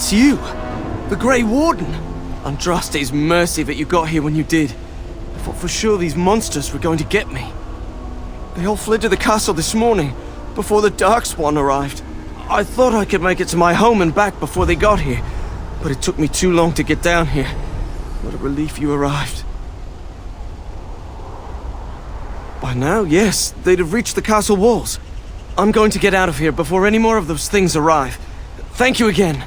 It's you! The Grey Warden! Andraste's mercy that you got here when you did. I thought for sure these monsters were going to get me. They all fled to the castle this morning, before the Darkspawn arrived. I thought I could make it to my home and back before they got here, but it took me too long to get down here. What a relief you arrived. By now, yes, they'd have reached the castle walls. I'm going to get out of here before any more of those things arrive. Thank you again.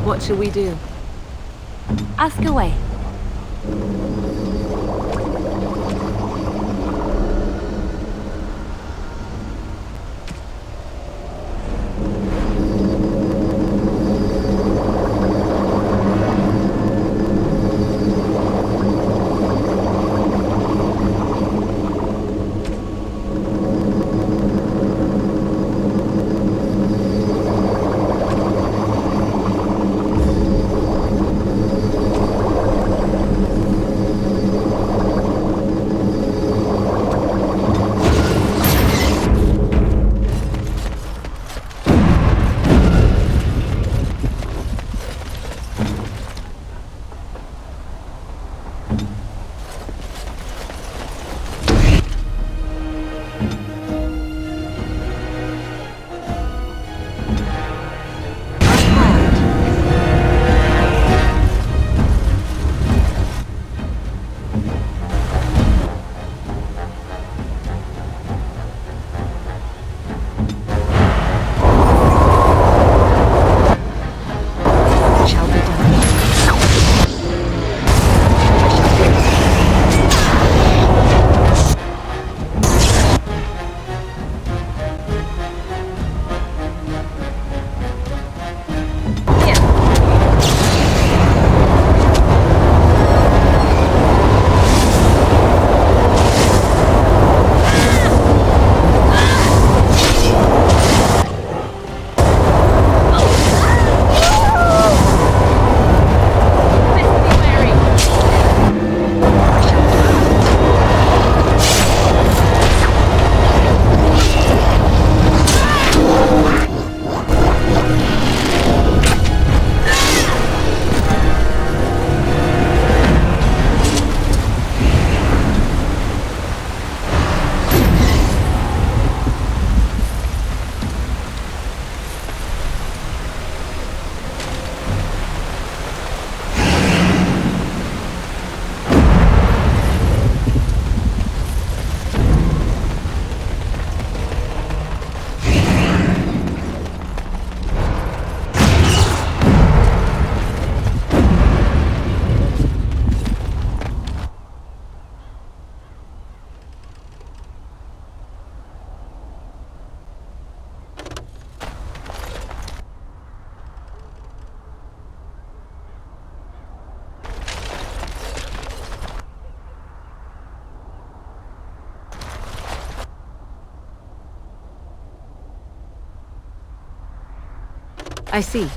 What shall we do? Ask away. I see.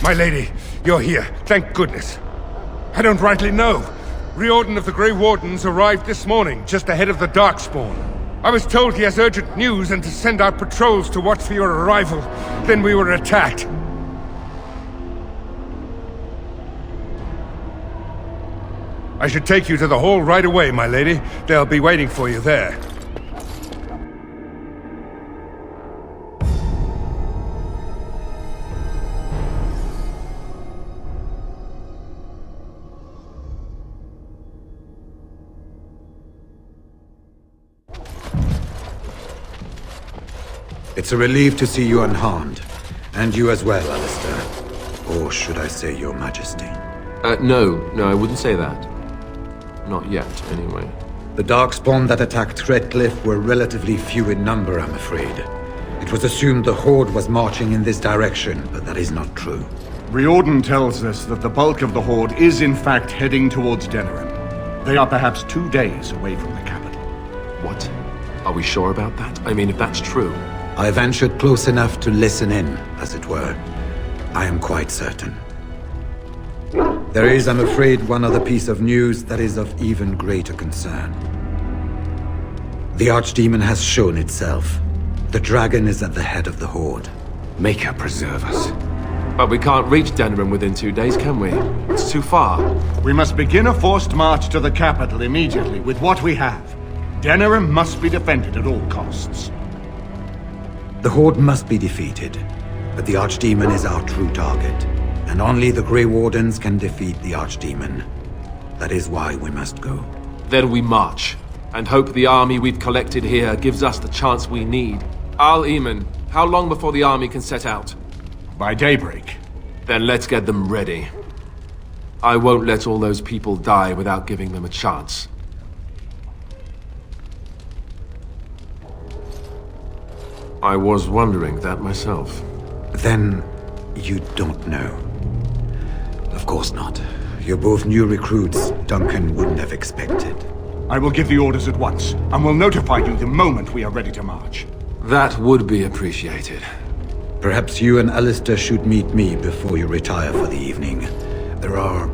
My lady, you're here. Thank goodness. I don't rightly know. Riordan of the Grey Wardens arrived this morning, just ahead of the Darkspawn. I was told he has urgent news and to send out patrols to watch for your arrival. Then we were attacked. I should take you to the hall right away, my lady. They'll be waiting for you there. It's a relief to see you unharmed. And you as well, Alistair. Or should I say your majesty? No, I wouldn't say that. Not yet, anyway. The Darkspawn that attacked Redcliffe were relatively few in number, I'm afraid. It was assumed the Horde was marching in this direction, but that is not true. Riordan tells us that the bulk of the Horde is in fact heading towards Denerim. They are perhaps 2 days away from the capital. What? Are we sure about that? I mean, if that's true... I ventured close enough to listen in, as it were. I am quite certain. There is, I'm afraid, one other piece of news that is of even greater concern. The Archdemon has shown itself. The dragon is at the head of the Horde. May her preserve us. But we can't reach Denerim within 2 days, can we? It's too far. We must begin a forced march to the capital immediately with what we have. Denerim must be defended at all costs. The Horde must be defeated, but the Archdemon is our true target. And only the Grey Wardens can defeat the Archdemon. That is why we must go. Then we march, and hope the army we've collected here gives us the chance we need. Al-Eamon, how long before the army can set out? By daybreak. Then let's get them ready. I won't let all those people die without giving them a chance. I was wondering that myself. Then, you don't know. Of course not. You're both new recruits Duncan wouldn't have expected. I will give the orders at once, and will notify you the moment we are ready to march. That would be appreciated. Perhaps you and Alistair should meet me before you retire for the evening. There are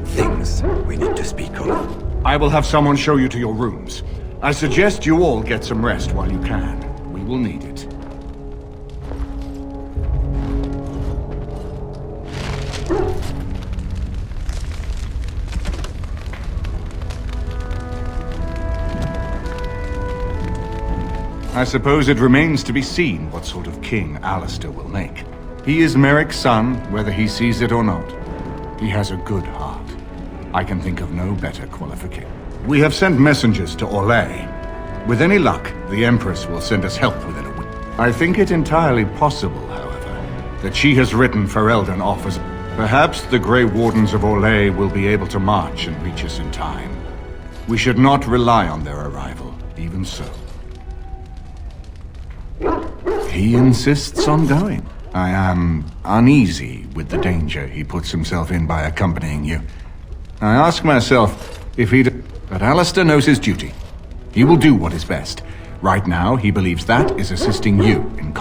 things we need to speak of. I will have someone show you to your rooms. I suggest you all get some rest while you can. We will need it. I suppose it remains to be seen what sort of king Alistair will make. He is Merrick's son, whether he sees it or not. He has a good heart. I can think of no better qualification. We have sent messengers to Orlais. With any luck, the Empress will send us help within a week. I think it entirely possible, however, that she has written Ferelden offers. Perhaps the Grey Wardens of Orlais will be able to march and reach us in time. We should not rely on their arrival, even so. He insists on going. I am uneasy with the danger he puts himself in by accompanying you. I ask myself if he'd... But Alistair knows his duty. He will do what is best. Right now, he believes that is assisting you in...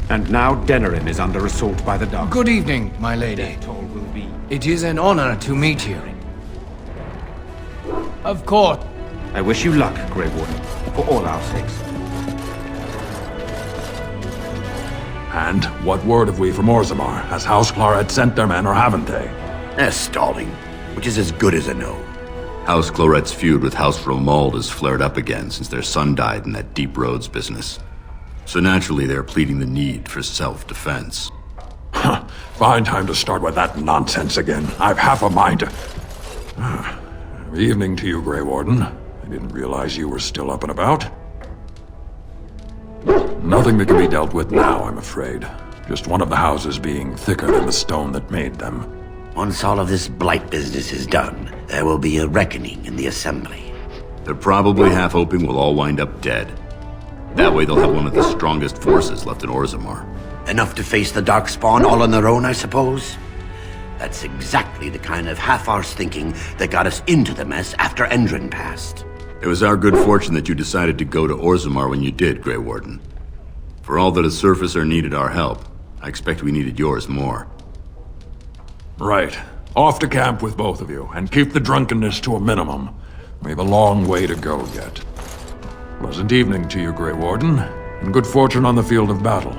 And now Denerim is under assault by the Dark. Good evening, my lady. It is an honor to meet you. Of course. I wish you luck, Grey Warden, for all our sakes. And what word have we from Orzammar? Has House Clorette sent their men or haven't they? They're stalling, which is as good as a no. House Clorette's feud with House Romuald has flared up again since their son died in that Deep Roads business. So naturally they're pleading the need for self-defense. Fine time to start with that nonsense again. I've half a mind to... Evening to you, Grey Warden. I didn't realize you were still up and about. Nothing that can be dealt with now, I'm afraid. Just one of the houses being thicker than the stone that made them. Once all of this blight business is done, there will be a reckoning in the Assembly. They're probably half hoping we'll all wind up dead. That way they'll have one of the strongest forces left in Orzammar. Enough to face the Darkspawn all on their own, I suppose? That's exactly the kind of half-arsed thinking that got us into the mess after Endrin passed. It was our good fortune that you decided to go to Orzammar when you did, Grey Warden. For all that a surfacer needed our help, I expect we needed yours more. Right. Off to camp with both of you, and keep the drunkenness to a minimum. We have a long way to go yet. Pleasant evening to you, Grey Warden, and good fortune on the field of battle.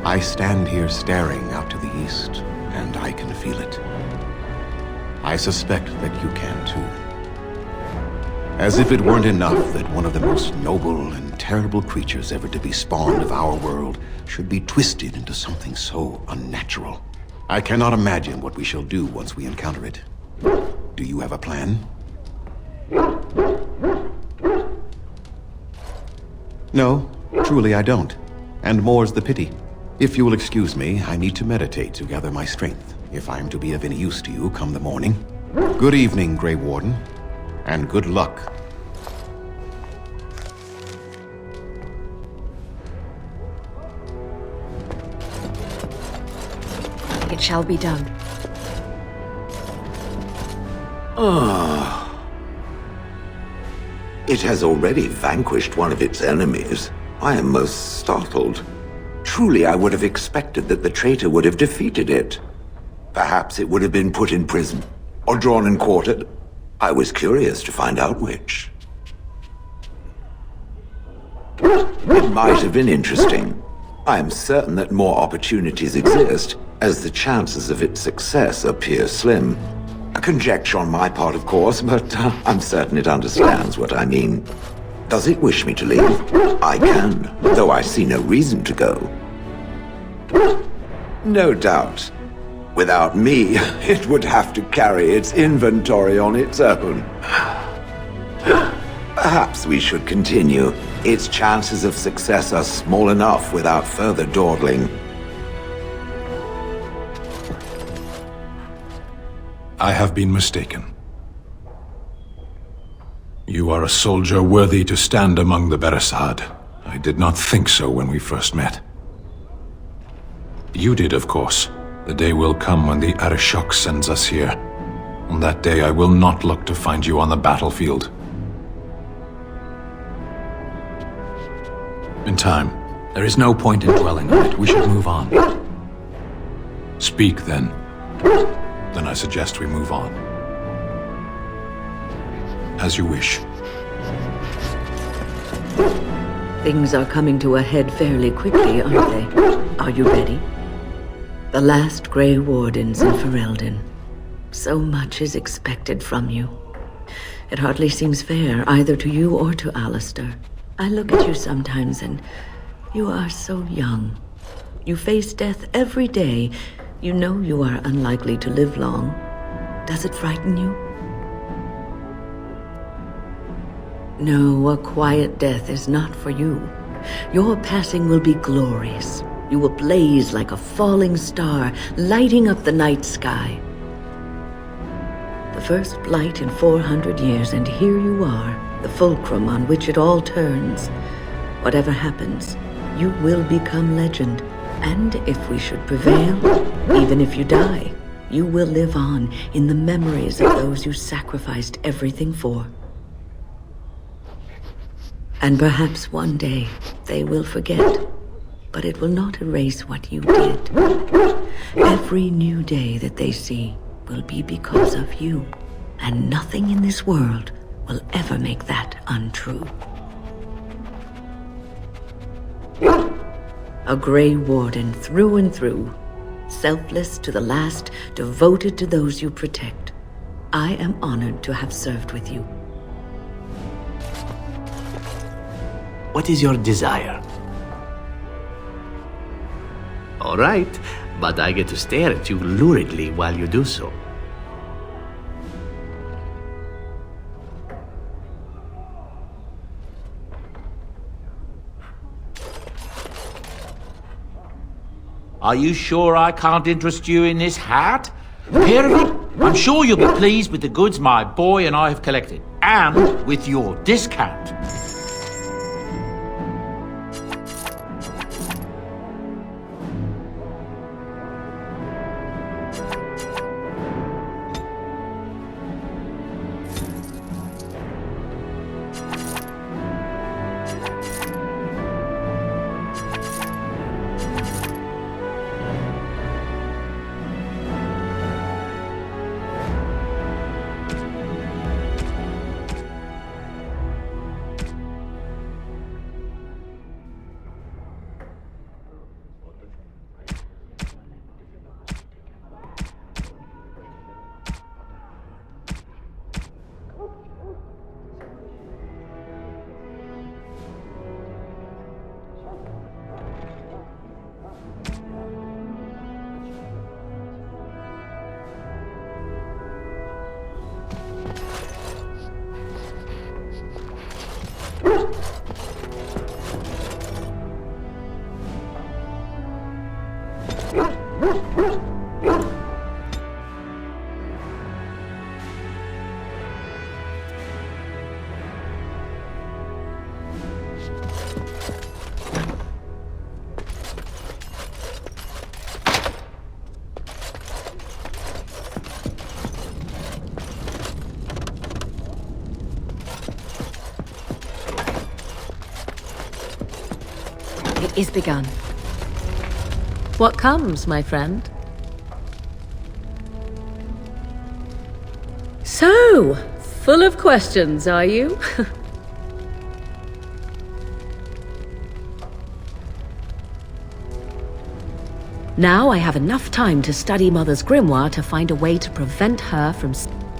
I stand here staring out to the east, and I can feel it. I suspect that you can too. As if it weren't enough that one of the most noble and terrible creatures ever to be spawned of our world should be twisted into something so unnatural. I cannot imagine what we shall do once we encounter it. Do you have a plan? No, truly I don't. And more's the pity. If you will excuse me, I need to meditate to gather my strength, if I am to be of any use to you come the morning. Good evening, Grey Warden, and good luck. It shall be done. It has already vanquished one of its enemies. I am most startled. Truly, I would have expected that the traitor would have defeated it. Perhaps it would have been put in prison, or drawn and quartered. I was curious to find out which. It might have been interesting. I am certain that more opportunities exist, as the chances of its success appear slim. A conjecture on my part, of course, but I'm certain it understands what I mean. Does it wish me to leave? I can, though I see no reason to go. No doubt. Without me, it would have to carry its inventory on its own. Perhaps we should continue. Its chances of success are small enough without further dawdling. I have been mistaken. You are a soldier worthy to stand among the Beresad. I did not think so when we first met. You did, of course. The day will come when the Arishok sends us here. On that day, I will not look to find you on the battlefield. In time. There is no point in dwelling on it. We should move on. Speak, then. Then I suggest we move on. As you wish. Things are coming to a head fairly quickly, aren't they? Are you ready? The last Grey Wardens in Ferelden. So much is expected from you. It hardly seems fair, either to you or to Alistair. I look at you sometimes and you are so young. You face death every day. You know you are unlikely to live long. Does it frighten you? No, a quiet death is not for you. Your passing will be glorious. You will blaze like a falling star, lighting up the night sky. The first blight in 400 years, and here you are, the fulcrum on which it all turns. Whatever happens, you will become legend. And if we should prevail, even if you die, you will live on in the memories of those you sacrificed everything for. And perhaps one day they will forget, but it will not erase what you did. Every new day that they see will be because of you, and nothing in this world will ever make that untrue. A Grey Warden through and through, selfless to the last, devoted to those you protect. I am honored to have served with you. What is your desire? All right, but I get to stare at you luridly while you do so. Are you sure I can't interest you in this hat? A pair of it? I'm sure you'll be pleased with the goods my boy and I have collected, and with your discount. is begun. What comes, my friend? So, full of questions, are you? Now I have enough time to study Mother's grimoire to find a way to prevent her from...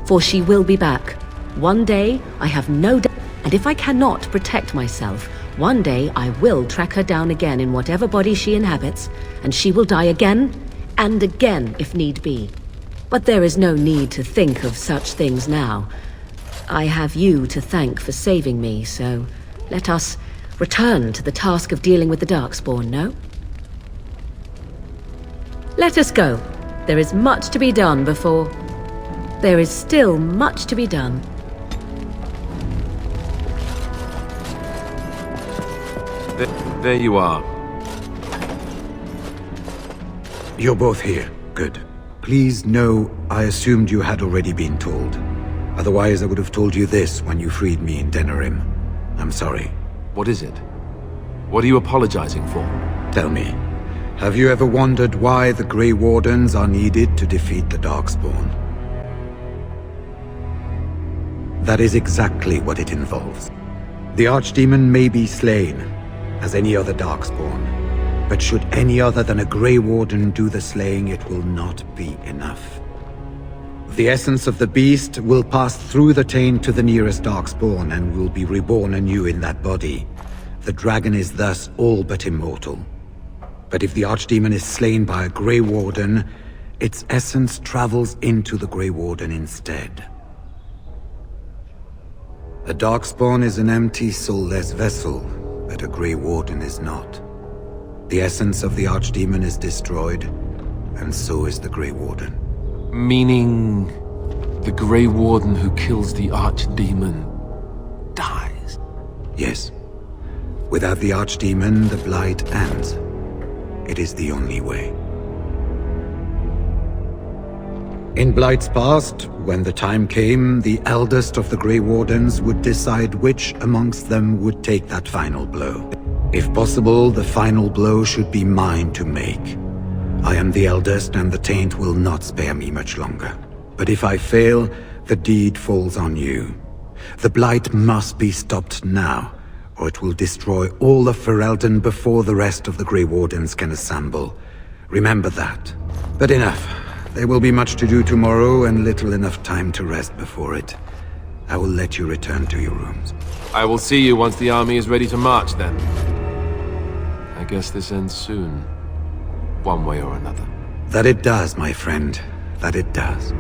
For she will be back. One day, I have no doubt. And if I cannot protect myself, one day I will track her down again in whatever body she inhabits, and she will die again and again if need be. But there is no need to think of such things now. I have you to thank for saving me, so let us return to the task of dealing with the Darkspawn, no? Let us go. There is much to be done before... There is still much to be done. There you are. You're both here. Good. Please know I assumed you had already been told. Otherwise I would have told you this when you freed me in Denerim. I'm sorry. What is it? What are you apologizing for? Tell me, have you ever wondered why the Grey Wardens are needed to defeat the Darkspawn? That is exactly what it involves. The Archdemon may be slain, as any other Darkspawn, but should any other than a Grey Warden do the slaying, it will not be enough. The essence of the beast will pass through the taint to the nearest Darkspawn and will be reborn anew in that body. The dragon is thus all but immortal. But if the Archdemon is slain by a Grey Warden, its essence travels into the Grey Warden instead. A Darkspawn is an empty, soulless vessel, but a Grey Warden is not. The essence of the Archdemon is destroyed, and so is the Grey Warden. Meaning... the Grey Warden who kills the Archdemon... dies? Yes. Without the Archdemon, the Blight ends. It is the only way. In Blight's past, when the time came, the eldest of the Grey Wardens would decide which amongst them would take that final blow. If possible, the final blow should be mine to make. I am the eldest, and the taint will not spare me much longer. But if I fail, the deed falls on you. The Blight must be stopped now, or it will destroy all of Ferelden before the rest of the Grey Wardens can assemble. Remember that. But enough. There will be much to do tomorrow, and little enough time to rest before it. I will let you return to your rooms. I will see you once the army is ready to march, then. I guess this ends soon. One way or another. That it does, my friend. That it does.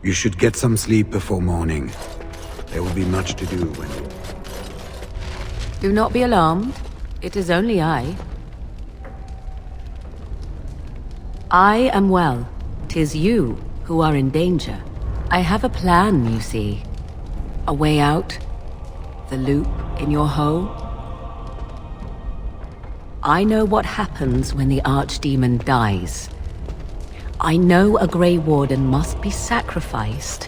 You should get some sleep before morning. There will be much to do when you... Do not be alarmed. It is only I. I am well. 'Tis you who are in danger. I have a plan, you see. A way out. The loop in your hole. I know what happens when the Archdemon dies. I know a Grey Warden must be sacrificed,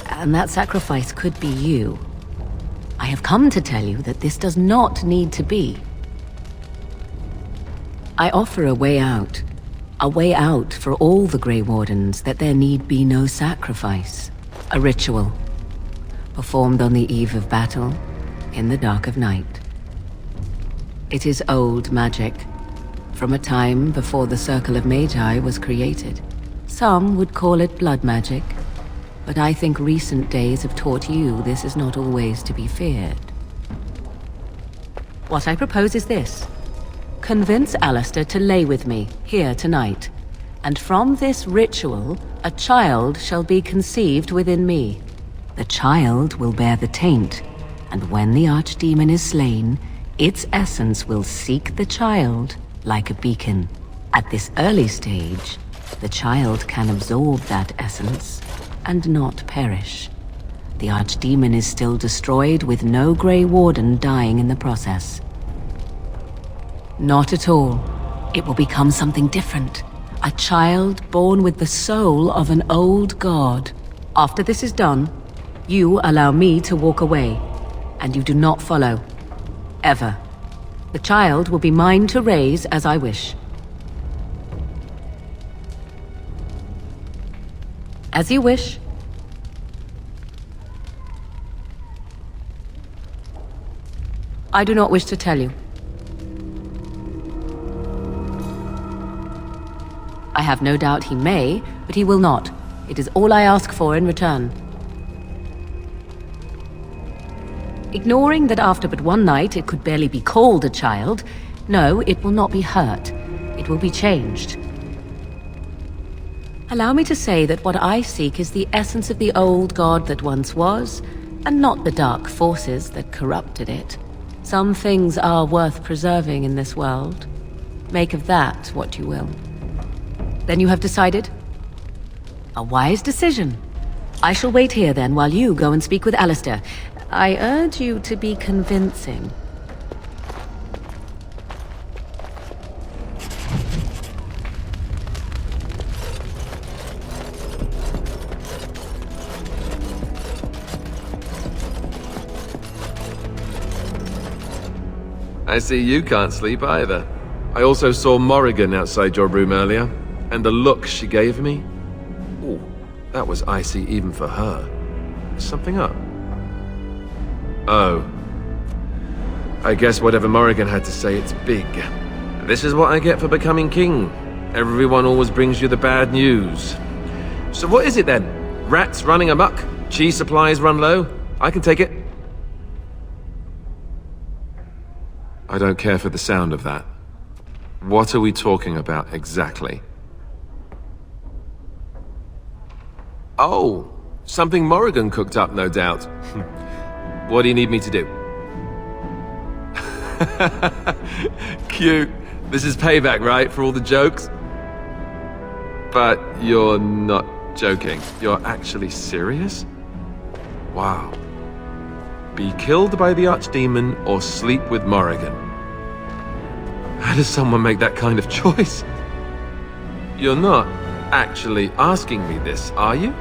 and that sacrifice could be you. I have come to tell you that this does not need to be. I offer a way out for all the Grey Wardens, that there need be no sacrifice. A ritual, performed on the eve of battle, in the dark of night. It is old magic, from a time before the Circle of Magi was created. Some would call it blood magic, but I think recent days have taught you this is not always to be feared. What I propose is this. Convince Alistair to lay with me, here tonight, and from this ritual, a child shall be conceived within me. The child will bear the taint, and when the Archdemon is slain, its essence will seek the child like a beacon. At this early stage, the child can absorb that essence and not perish. The Archdemon is still destroyed with no Grey Warden dying in the process. Not at all. It will become something different. A child born with the soul of an old god. After this is done, You allow me to walk away, and you do not follow. Ever. The child will be mine to raise as I wish. As you wish. I do not wish to tell you. I have no doubt he may, but he will not. It is all I ask for in return. Ignoring that after but one night it could barely be called a child, no, it will not be hurt. It will be changed. Allow me to say that what I seek is the essence of the old god that once was, and not the dark forces that corrupted it. Some things are worth preserving in this world. Make of that what you will. Then you have decided? A wise decision. I shall wait here then while you go and speak with Alistair. I urge you to be convincing. I see you can't sleep either. I also saw Morrigan outside your room earlier, and the look she gave me. Ooh, that was icy even for her. Is something up? Oh. I guess whatever Morrigan had to say, it's big. This is what I get for becoming king. Everyone always brings you the bad news. So what is it then? Rats running amok? Cheese supplies run low? I can take it. I don't care for the sound of that. What are we talking about exactly? Oh, something Morrigan cooked up, no doubt. What do you need me to do? Cute. This is payback, right, for all the jokes? But you're not joking. You're actually serious? Wow. Be killed by the Archdemon or sleep with Morrigan. How does someone make that kind of choice? You're not actually asking me this, are you?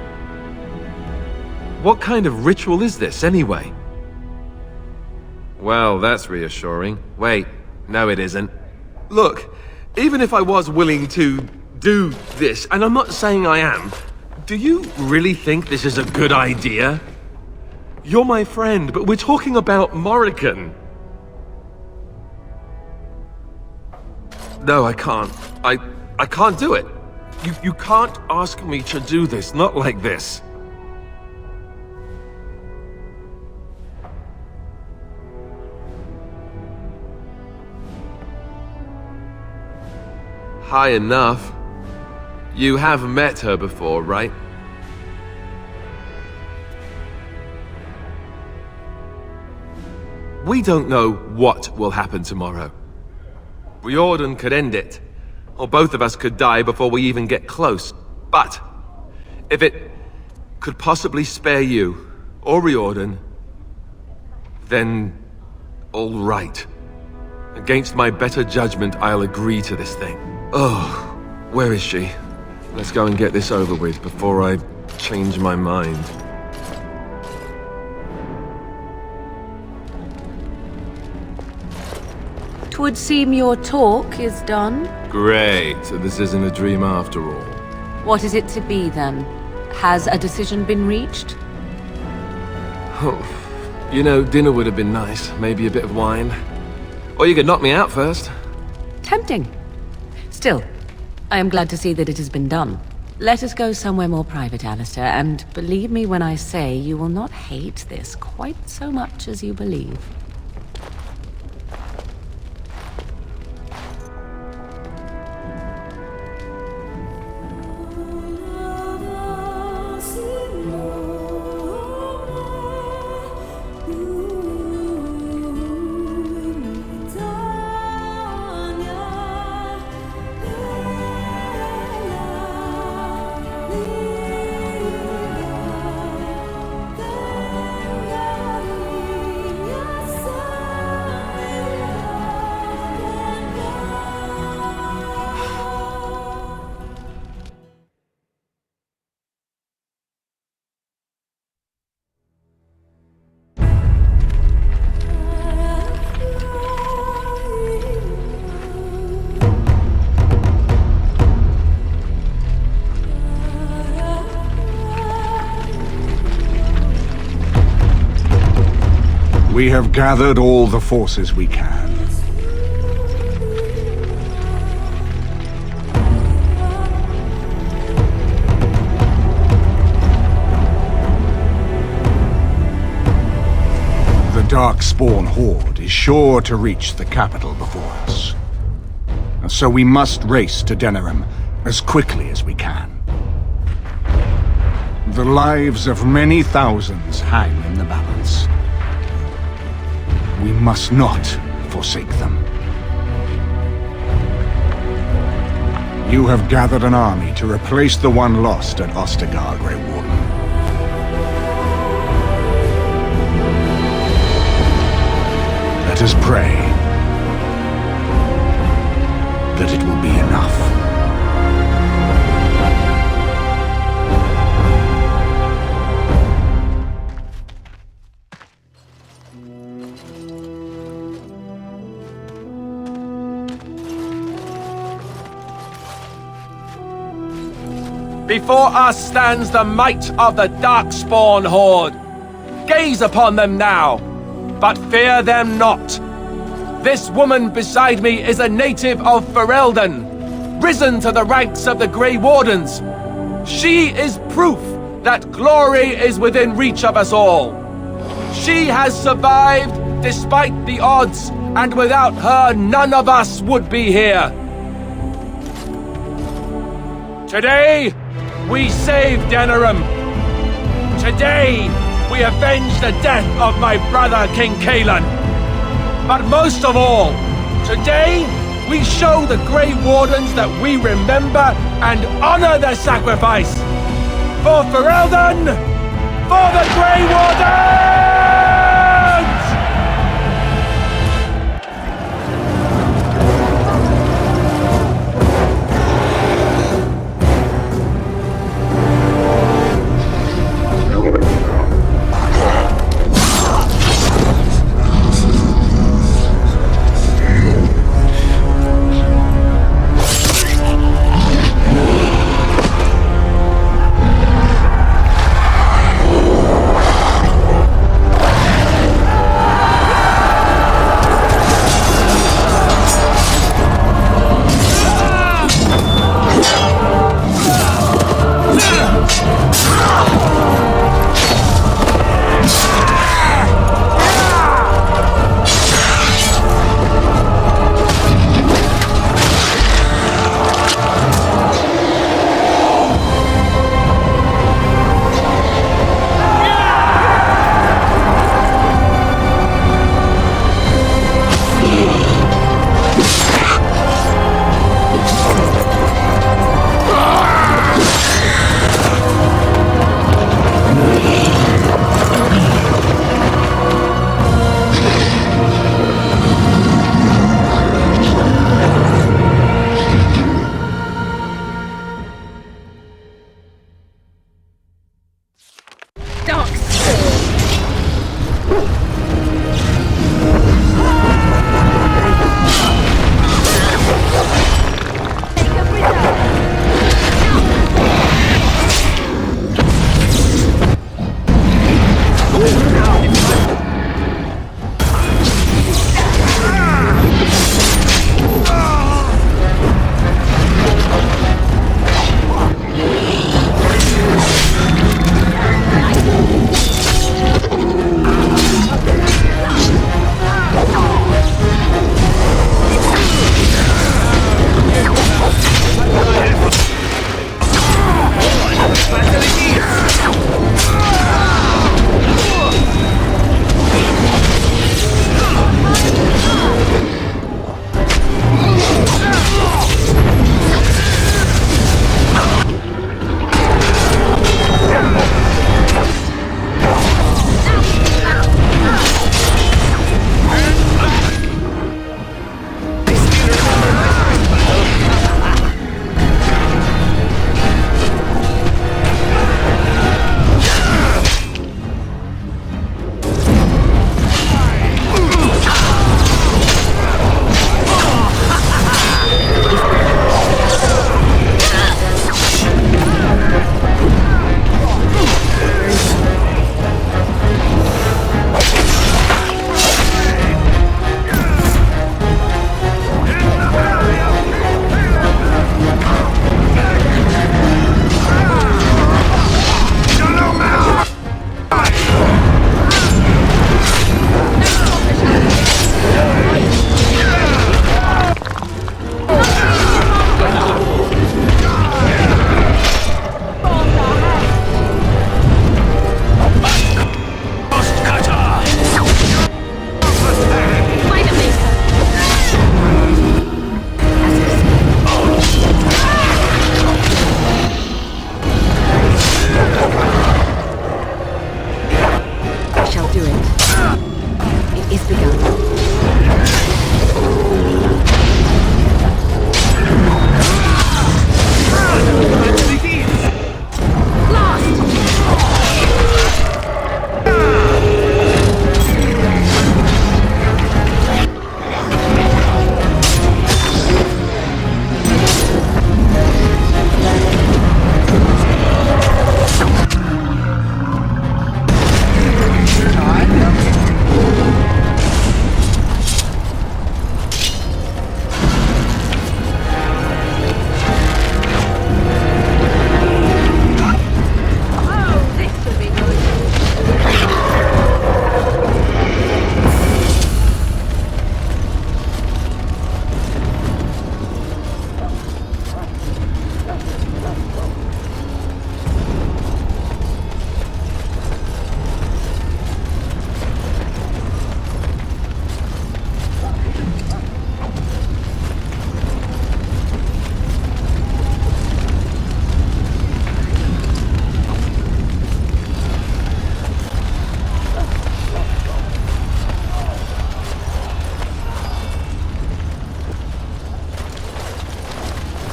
What kind of ritual is this, anyway? Well, that's reassuring. Wait, no it isn't. Look, even if I was willing to do this, and I'm not saying I am, do you really think this is a good idea? You're my friend, but we're talking about Morrigan. No, I can't. I can't do it. You can't ask me to do this, not like this. High enough. You have met her before, right? We don't know what will happen tomorrow. Riordan could end it, or both of us could die before we even get close. But if it could possibly spare you, or Riordan, then all right. Against my better judgment, I'll agree to this thing. Oh, where is she? Let's go and get this over with before I change my mind. 'Twould seem your talk is done. Great, so this isn't a dream after all. What is it to be, then? Has a decision been reached? Oh, you know, dinner would have been nice. Maybe a bit of wine. Or you could knock me out first. Tempting. Still, I am glad to see that it has been done. Let us go somewhere more private, Alistair, and believe me when I say you will not hate this quite so much as you believe. We have gathered all the forces we can. The Darkspawn Horde is sure to reach the capital before us. So we must race to Denerim as quickly as we can. The lives of many thousands hang in the balance. We must not forsake them. You have gathered an army to replace the one lost at Ostagar, Grey Warden. Let us pray that it will be enough. Before us stands the might of the Darkspawn Horde. Gaze upon them now, but fear them not. This woman beside me is a native of Ferelden, risen to the ranks of the Grey Wardens. She is proof that glory is within reach of us all. She has survived despite the odds, and without her, none of us would be here. Today, we save Denerim. Today, we avenge the death of my brother, King Cailan. But most of all, today, we show the Grey Wardens that we remember and honor their sacrifice. For Ferelden, for the Grey Wardens!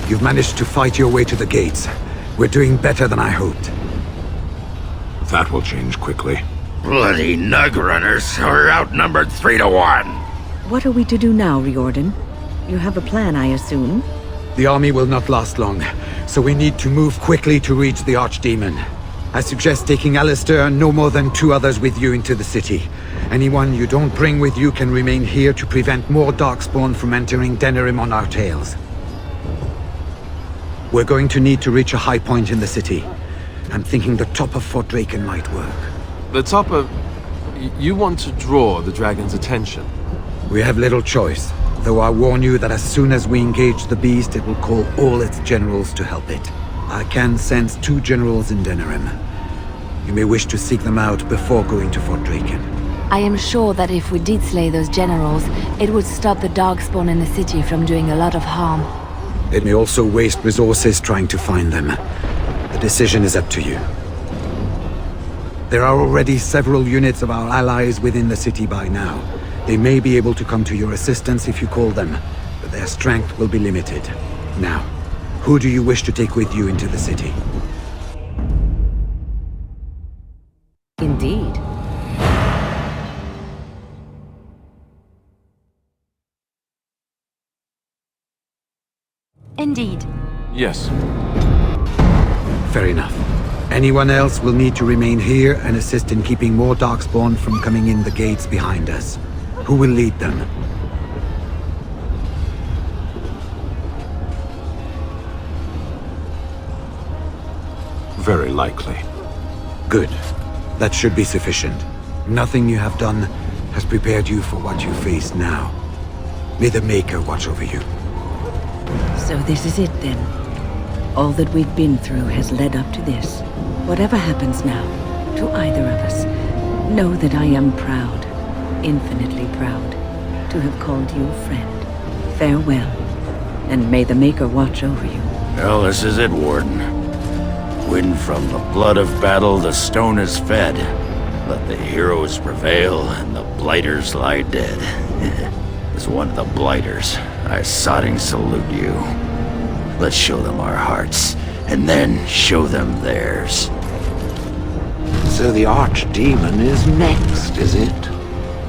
You've managed to fight your way to the gates. We're doing better than I hoped. That will change quickly. Bloody Nug Runners are outnumbered 3 to 1. What are we to do now, Riordan? You have a plan, I assume? The army will not last long, so we need to move quickly to reach the Archdemon. I suggest taking Alistair and no more than 2 others with you into the city. Anyone you don't bring with you can remain here to prevent more Darkspawn from entering Denerim on our tails. We're going to need to reach a high point in the city. I'm thinking the top of Fort Draken might work. The top of... You want to draw the dragon's attention? We have little choice, though I warn you that as soon as we engage the beast, it will call all its generals to help it. I can sense 2 generals in Denerim. You may wish to seek them out before going to Fort Draken. I am sure that if we did slay those generals, it would stop the Darkspawn in the city from doing a lot of harm. It may also waste resources trying to find them. The decision is up to you. There are already several units of our allies within the city by now. They may be able to come to your assistance if you call them, but their strength will be limited. Now, who do you wish to take with you into the city? Indeed. Indeed. Yes. Fair enough. Anyone else will need to remain here and assist in keeping more Darkspawn from coming in the gates behind us. Who will lead them? Very likely. Good. That should be sufficient. Nothing you have done has prepared you for what you face now. May the Maker watch over you. So this is it then. All that we've been through has led up to this. Whatever happens now, to either of us, know that I am proud, infinitely proud, to have called you friend. Farewell, and may the Maker watch over you. Well, this is it, Warden. When from the blood of battle the stone is fed, let the heroes prevail and the blighters lie dead. As one of the blighters, I sodding salute you. Let's show them our hearts, and then show them theirs. So the Archdemon is next, is it?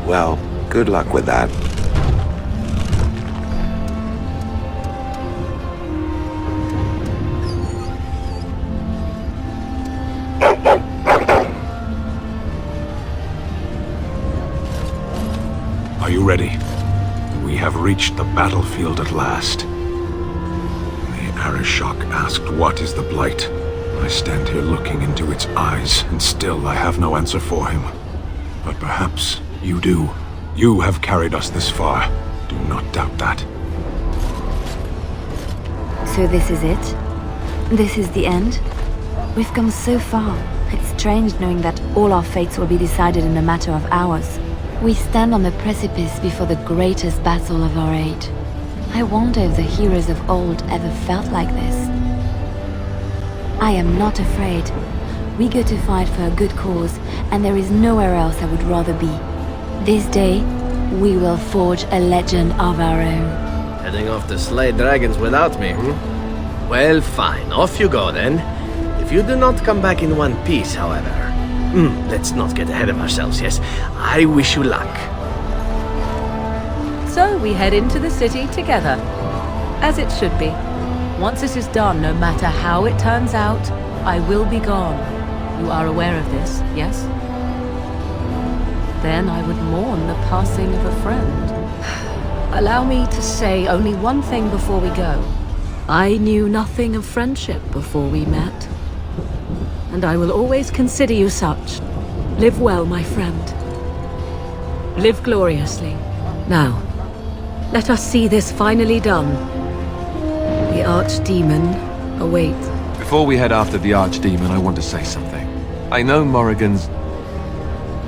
Well, good luck with that. Are you ready? We have reached the battlefield at last. The Arishok asked what is the Blight. I stand here looking into its eyes, and still I have no answer for him. But perhaps you do. You have carried us this far. Do not doubt that. So this is it? This is the end? We've come so far. It's strange knowing that all our fates will be decided in a matter of hours. We stand on the precipice before the greatest battle of our age. I wonder if the heroes of old ever felt like this. I am not afraid. We go to fight for a good cause, and there is nowhere else I would rather be. This day, we will forge a legend of our own. Heading off to slay dragons without me, Well, fine. Off you go, then. If you do not come back in one piece, however... let's not get ahead of ourselves, yes? I wish you luck. So we head into the city together. As it should be. Once it is done, no matter how it turns out, I will be gone. You are aware of this, yes? Then I would mourn the passing of a friend. Allow me to say only one thing before we go. I knew nothing of friendship before we met. And I will always consider you such. Live well, my friend. Live gloriously. Now, let us see this finally done. The Archdemon awaits. Before we head after the Archdemon, I want to say something. I know Morrigan's...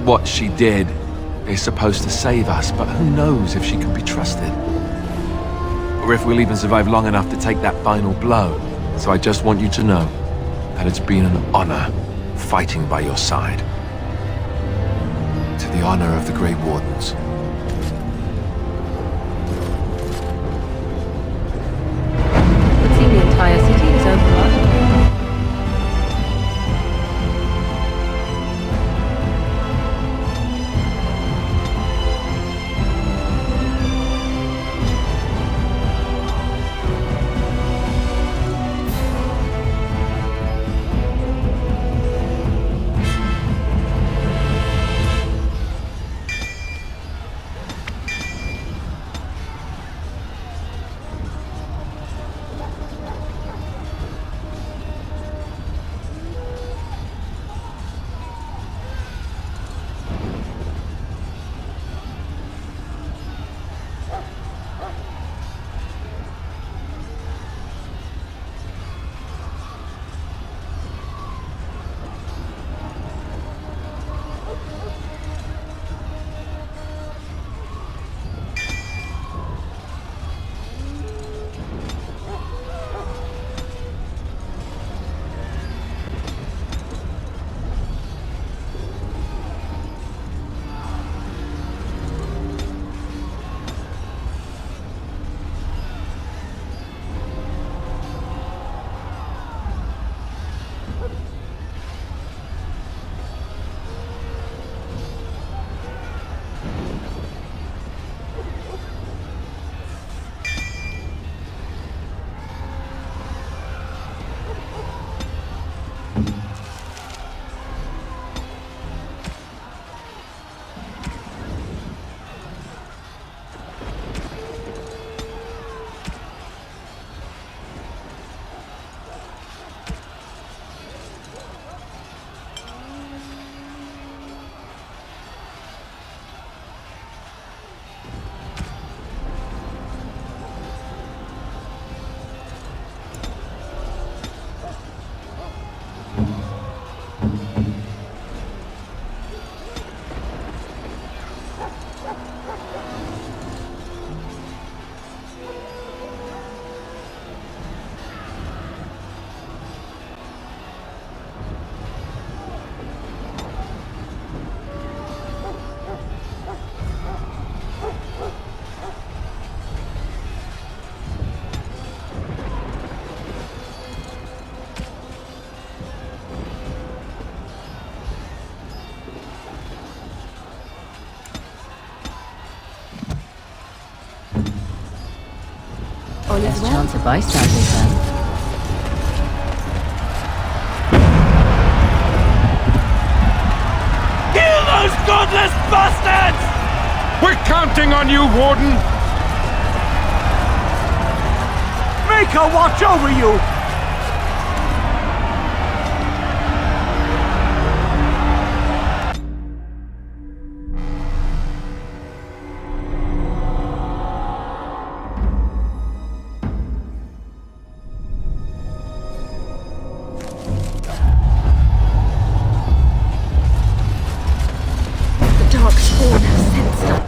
what she did is supposed to save us, but who knows if she can be trusted? Or if we'll even survive long enough to take that final blow. So I just want you to know that it's been an honor fighting by your side. To the honor of the Grey Wardens. The team less chance of bystanders then. Kill those godless bastards! We're counting on you, Warden! Make her watch over you! The Darkspawn have sensed us.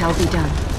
shall be done.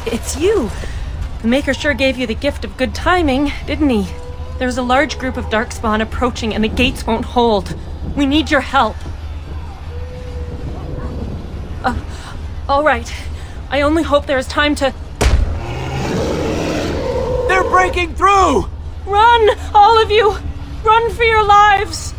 It's you! The Maker sure gave you the gift of good timing, didn't he? There's a large group of Darkspawn approaching and the gates won't hold. We need your help. Alright. I only hope there is time to... They're breaking through! Run! All of you! Run for your lives!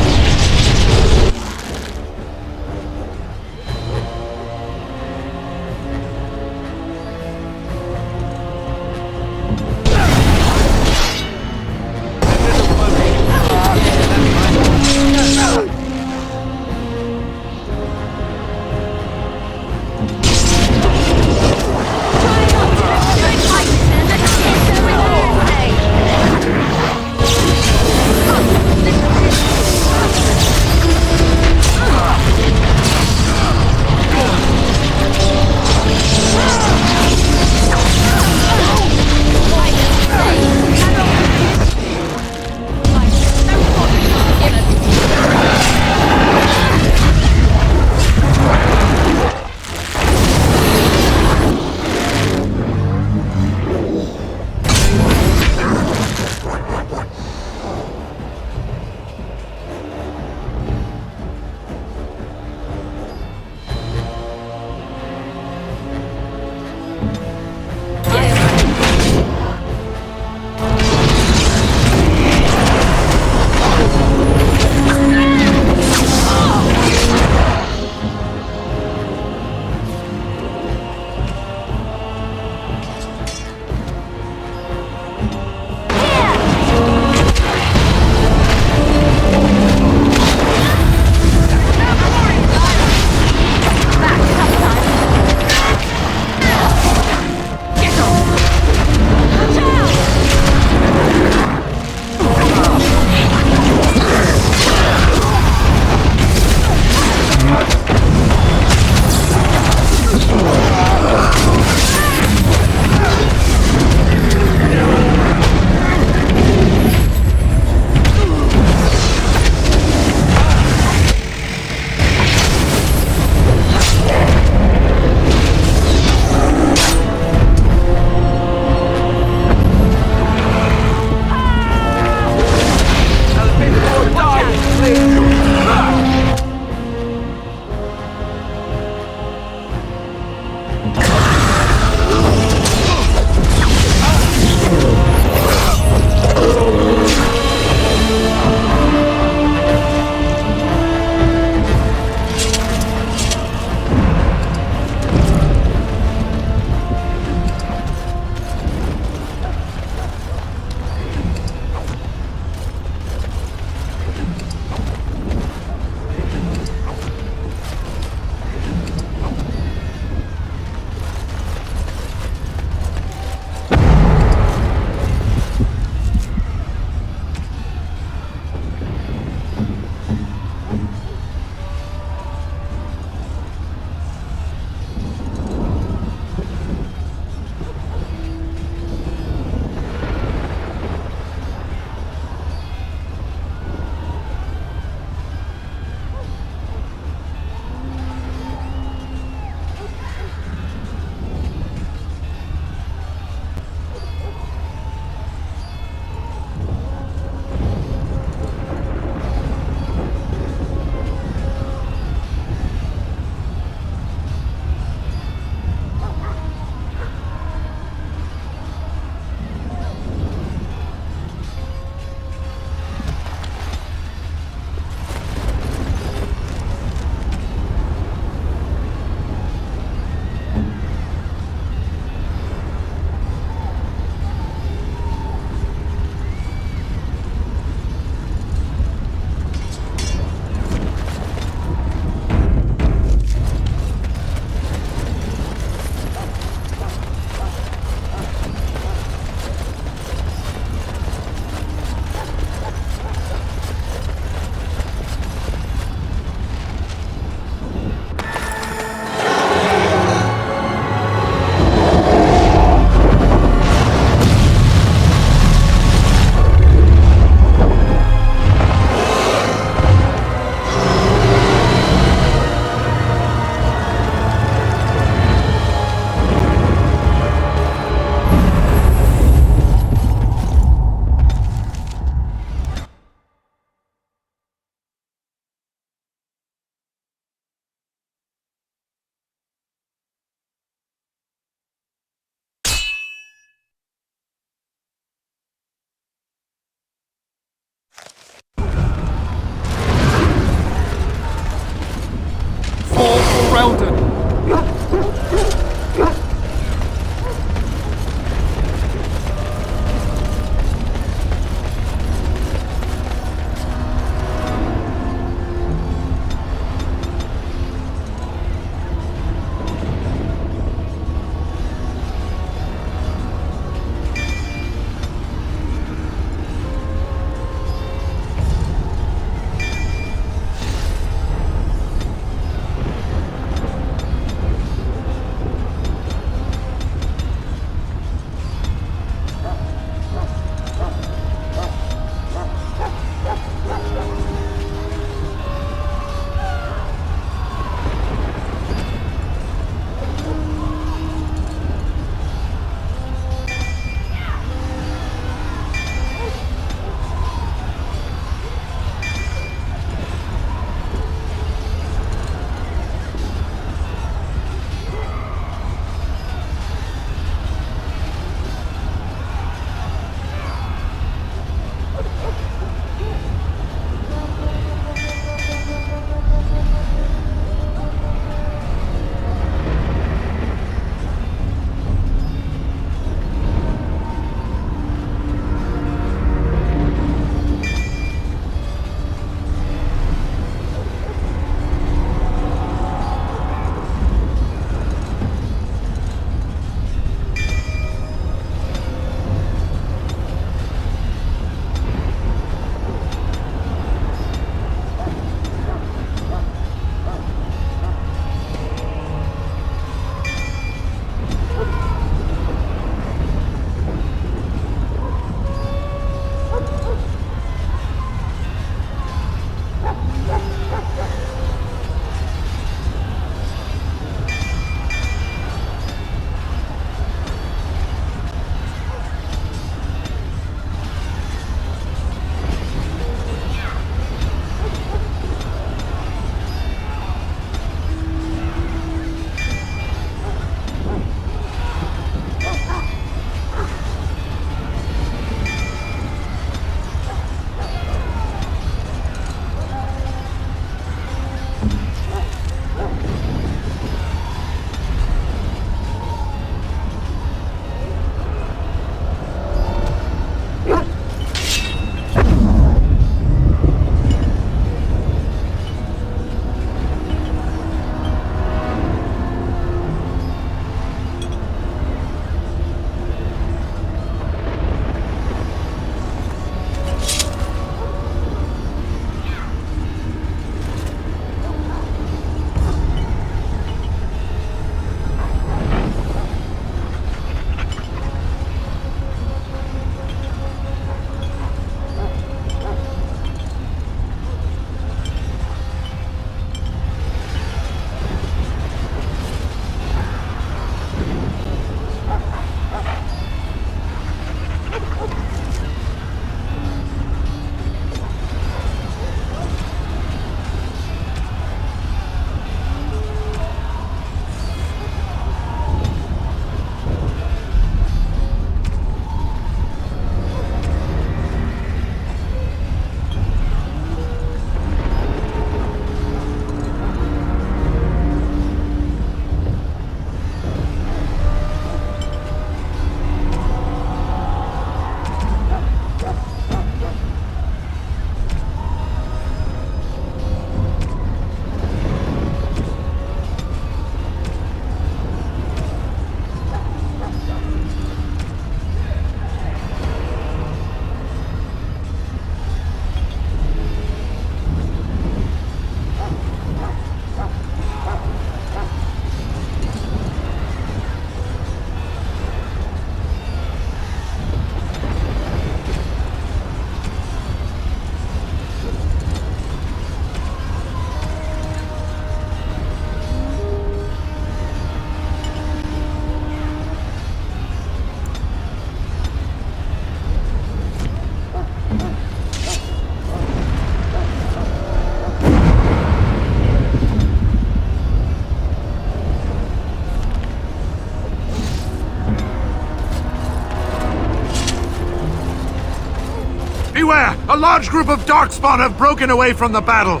Beware! A large group of Darkspawn have broken away from the battle!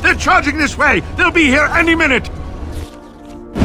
They're charging this way! They'll be here any minute!